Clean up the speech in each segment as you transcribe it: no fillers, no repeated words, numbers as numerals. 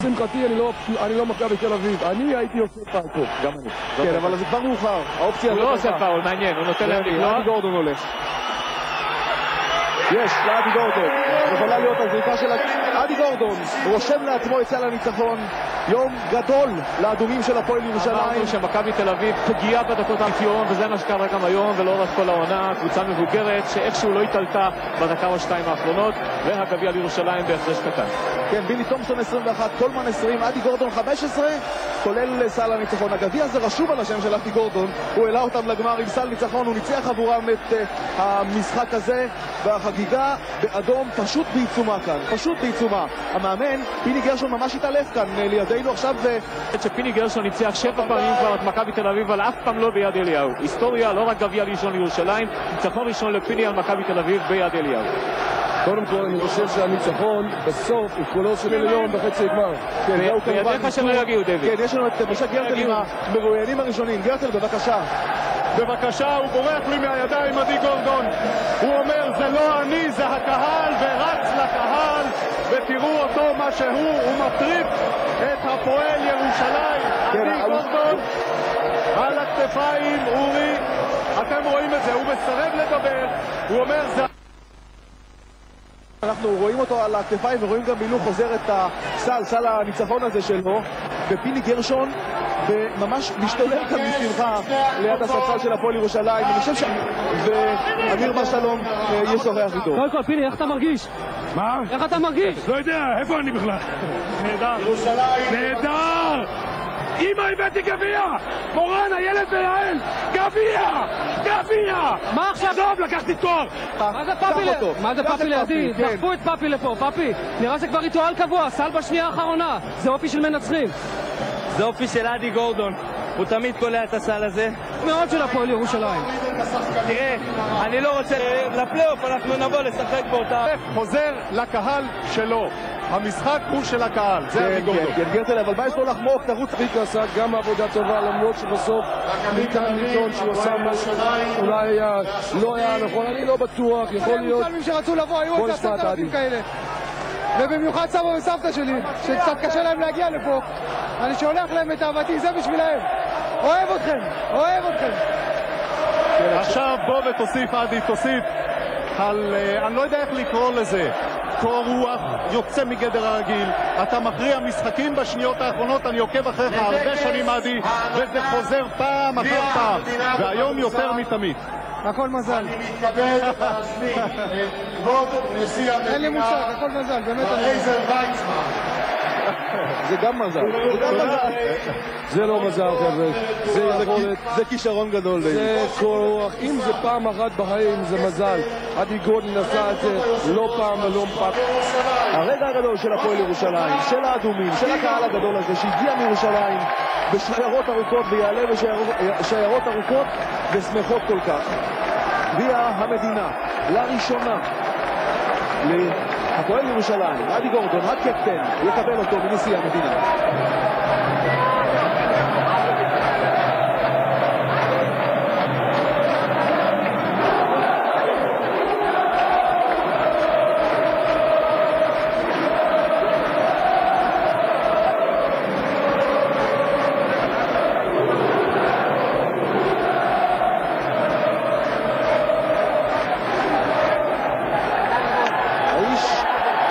לשמחתי אני לא מכבי תל אביב, אני הייתי עושה פאול פה. גם אני. כן, אבל זה כבר מאוחר. האופציה הוא לא עושה פאול, מעניין, הוא נותן להם לבלוע. אדי גורדון הולך. יש, לאדי גורדון. יכולה להיות הזריקה של אדי גורדון. רושם לעצמו את סל הניצחון. יום גדול לאדומים של הפועל ירושלים. אמרנו שמכבי תל אביב פגיעה בדקות האפיון, וזה מה שקרה גם היום ולאורך כל העונה. קבוצה מבוגרת שאיכשהו לא התעלתה בדקה או שתיים האחרונות, והגביע לירושלים בהפרש קטן. כן, בילי תומפסון 21, קולמן 20, אדי גורדון 15, כולל סל הניצחון. הגביע הזה רשום על השם של אדי גורדון, הוא העלה אותם לגמר עם סל ניצחון, הוא ניצח עבורם את המשחק הזה, והחגיגה באדום פשוט בעיצומה כאן, פשוט בעיצומה. המאמן, פיני גרשון ממש התעלף כאן לידינו עכשיו. שפיני גרשון ניצח 7 פעמים כבר את מכבי תל אביב, אבל אף פעם לא ביד אליהו. היסטוריה, לא רק גביע ראשון לירושלים, ניצחון ראשון לפיני על מכבי תל אביב ביד אליהו. קודם כל אני חושב שהניצחון בסוף הוא קולו של אליון בחצי הגמר. וידיך שלא יגיעו דוד. כן, יש לנו את משה גרטל עם המרואיינים הראשונים. גרטל, בבקשה. בבקשה, הוא בורח לי מהידיים, אדי גורדון. הוא אומר, זה לא אני, זה הקהל, ורץ לקהל, ותראו אותו מה הוא מטריף את הפועל ירושלים. אדי גורדון על הכתפיים, אורי, אתם רואים את זה, הוא מסרב לדבר, הוא אומר, זה... אנחנו רואים אותו על הכתפיים ורואים גם מילוא חוזר את סל הניצחון הזה שלו, ופיני גרשון וממש משתולל כאן בשמחה ליד הספסל של הפועל ירושלים. אני חושב ואמיר בר שלום ישוחח איתו. קודם כל, פיני, איך אתה מרגיש? מה? איך אתה מרגיש? לא יודע, איפה אני בכלל? נהדר. ירושלים. נהדר! אמא, הבאתי גביע! מורן, הילד ויעל! גביע! גביע! מה עכשיו? טוב, לקחתי תואר! מה זה פאפי? מה זה פאפי לידי? דחפו את פאפי לפה, פאפי! נראה שזה כבר ריטואל קבוע, סל בשנייה האחרונה! זה אופי של מנצחים! זה אופי של אדי גורדון, הוא תמיד קולע את הסל הזה. מאוד של הפועל ירושלים. תראה, אני לא רוצה לפלייאוף, אנחנו נבוא לשחק באותה. חוזר לקהל שלו. המשחק הוא של הקהל, זה אדי גורדון. כן, גרטל, אבל מה יש לו לחמוק? תרוץ. צביקה עשה גם עבודה טובה, למרות שבסוף ניתן לטעון שהוא עשה משהו אולי לא היה נכון, אני לא בטוח, יכול להיות. המוסלמים שרצו לבוא, היו עוד 10,000 כאלה. ובמיוחד סבא וסבתא שלי, שקצת קשה להם להגיע לפה. אני שולח להם את אהבתי, זה בשבילהם. אוהב אתכם, אוהב אתכם. עכשיו בוא ותוסיף, אדי, תוסיף אני לא יודע איך לקרוא לזה, קור רוח יוצא מגדר הרגיל. אתה מכריע משחקים בשניות האחרונות, אני עוקב אחריך הרבה שנים, אדי, וזה חוזר פעם אחר פעם, והיום יותר מתמיד. הכל מזל. אני מתכבד להזמין את כבוד נשיא המדינה, אין לי מושג, הכל מזל, באמת. לייזר ויצמן. זה גם מזל. זה לא מזל, חבר'ה. זה יכולת. זה כישרון גדול. זה קור רוח. אם זה פעם אחת בחיים, זה מזל. אדי גורדון עשה את זה לא פעם ולא פעם. הרגע הגדול של הפועל ירושלים, של האדומים, של הקהל הגדול הזה שהגיע מירושלים בשיירות ארוכות ויעלה בשיירות ארוכות ושמחות כל כך. גביע המדינה, לראשונה הפועל ירושלים, אדי גורדון, הקפטן, יקבל אותו מנשיא המדינה.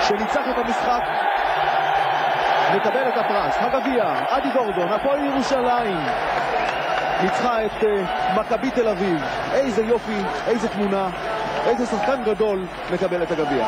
שניצח את המשחק מקבל את הפרס, הגביע, אדי גורדון, הפועל ירושלים ניצחה את מכבי תל אביב. איזה יופי, איזה תמונה, איזה שחקן גדול מקבל את הגביע.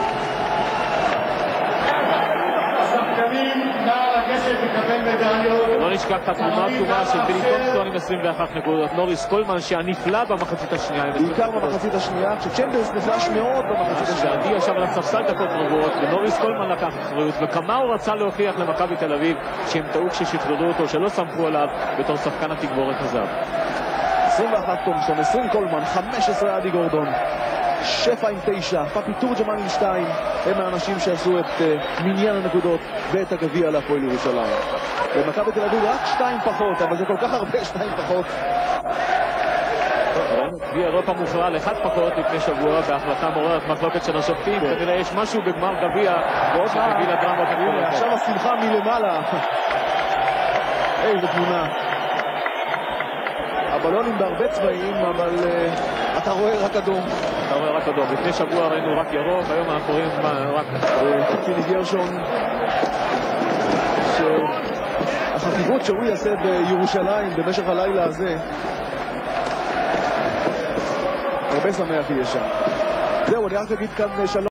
השחקנים נא לגשת לקבל מדליות. לא נשכח את התמונה הכתובה של בילי תומפסון עם 21 נקודות, נוריס קולמן שהנפלא במחצית השנייה, בעיקר במחצית השנייה, כשצ'מברס נפלש מאוד במחצית השנייה. שעדי ישב על הספסל דקות רבות ונוריס קולמן לקח אחריות, וכמה הוא רצה להוכיח למכבי תל אביב שהם טעו כששחררו אותו, שלא סמכו עליו בתור שחקן התגבורת הזהב. 21 תומפסון, 20 קולמן, 15 אדי גורדון, שפע עם 9, פאפי תורג'מן עם 2, הם האנשים שעשו את מניין הנקודות ואת הגביע להפועל ירושלים. במכבי תל אביב רק 2 פחות, אבל זה כל כך הרבה 2 פחות. גביע אירופה מוכרע לאחד פחות לפני שבוע בהחלטה מעוררת מחלוקת של השופטים. כנראה יש משהו בגמר גביע שמביא לדרמות הגדולות. עכשיו השמחה מלמעלה. איזה תמונה. הבלונים בהרבה צבעים, אבל אתה רואה רק אדום. אתה רואה רק אדום. לפני שבוע ראינו רק ירוק, היום אנחנו רואים רק... פיני גרשון, שהחגיגות שהוא יעשה בירושלים במשך הלילה הזה, הרבה שמח יהיה שם. זהו, אני רק אגיד כאן שלום.